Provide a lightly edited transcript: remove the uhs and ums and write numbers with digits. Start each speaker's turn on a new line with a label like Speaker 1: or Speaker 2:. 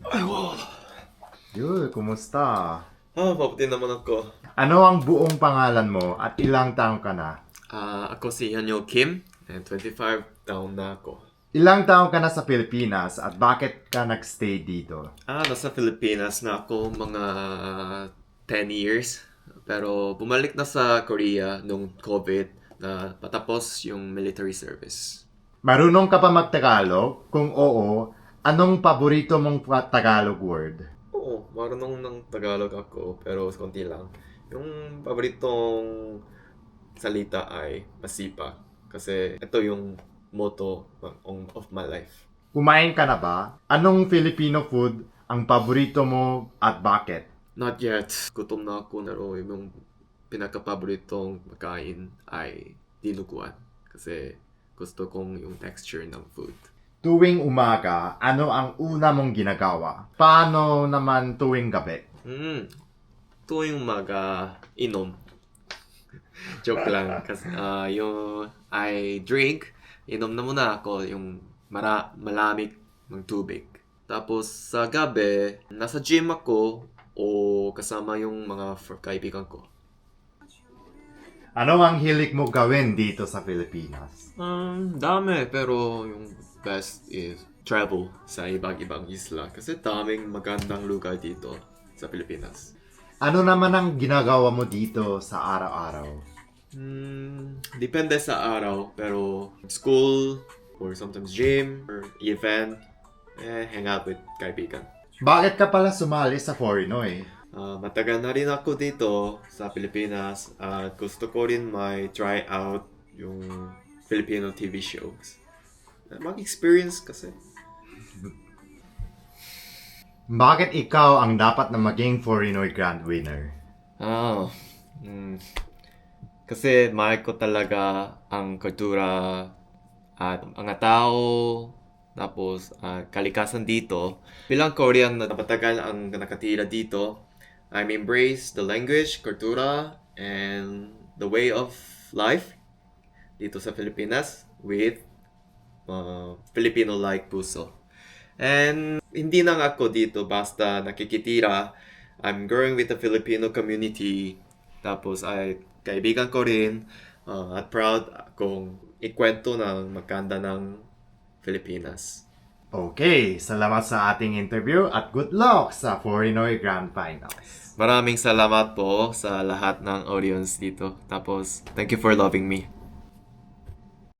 Speaker 1: Aywa.
Speaker 2: Yun, kumusta?
Speaker 1: Mabuti naman ako.
Speaker 2: Ano ang buong pangalan mo at ilang taong ka na?
Speaker 1: Ako si Hanyo Kim, and 25 taon na ako.
Speaker 2: Ilang taong ka na sa Pilipinas at bakit ka nagstay dito?
Speaker 1: Nasa Pilipinas na ako mga 10 years. Pero bumalik na sa Korea nung COVID na patapos yung military service.
Speaker 2: Marunong ka pa mag-Tagalog? Kung oo, anong paborito mong Tagalog word?
Speaker 1: Oo, marunong ng Tagalog ako, pero konti lang. Yung paboritong salita ay masipag. Kasi ito yung motto of my life.
Speaker 2: Kumain ka na ba? Anong Filipino food ang paborito mo at bakit?
Speaker 1: Not yet. Gutom na ako na ro. Yung pinaka-paboritong makain ay dinuguan. Kasi gusto kong yung texture ng food.
Speaker 2: Tuwing umaga, ano ang una mong ginagawa? Paano naman tuwing gabi?
Speaker 1: Tuwing umaga, inom. Joke lang. Kasi yung I drink, inom na muna ako yung malamig ng tubig. Tapos sa gabi, nasa gym ako o kasama yung mga kaibigan ko.
Speaker 2: Ano ang hilig mo gawin dito sa Pilipinas?
Speaker 1: Dami, pero yung best is travel sa ibang isla. Kasi daming magandang lugar dito sa Pilipinas.
Speaker 2: Ano naman ang ginagawa mo dito sa araw-araw?
Speaker 1: Depende sa araw, pero school, or sometimes gym, or event, hang out with kaibigan.
Speaker 2: Bakit ka pala sumali sa Foreignoy?
Speaker 1: Matagal na rin ako dito sa Pilipinas at gusto ko rin may try out yung Filipino TV shows. Mag-experience kasi.
Speaker 2: Bakit ikaw ang dapat na maging Foreignoy Grand Winner?
Speaker 1: Kasi mahal ko talaga ang kultura at mga tao, tapos kalikasan dito. Bilang Korean na matagal ang nakatira dito, I'm embrace the language, kultura, and the way of life dito sa Pilipinas with Filipino-like puso. And hindi lang ako dito basta nakikitira. I'm growing with the Filipino community. Tapos ay kaibigan ko rin at proud akong ikwento ng maganda ng Pilipinas.
Speaker 2: Okay, salamat sa ating interview at good luck sa Foreignoy Grand Finals.
Speaker 1: Maraming salamat po sa lahat ng audience dito. Tapos, thank you for loving me.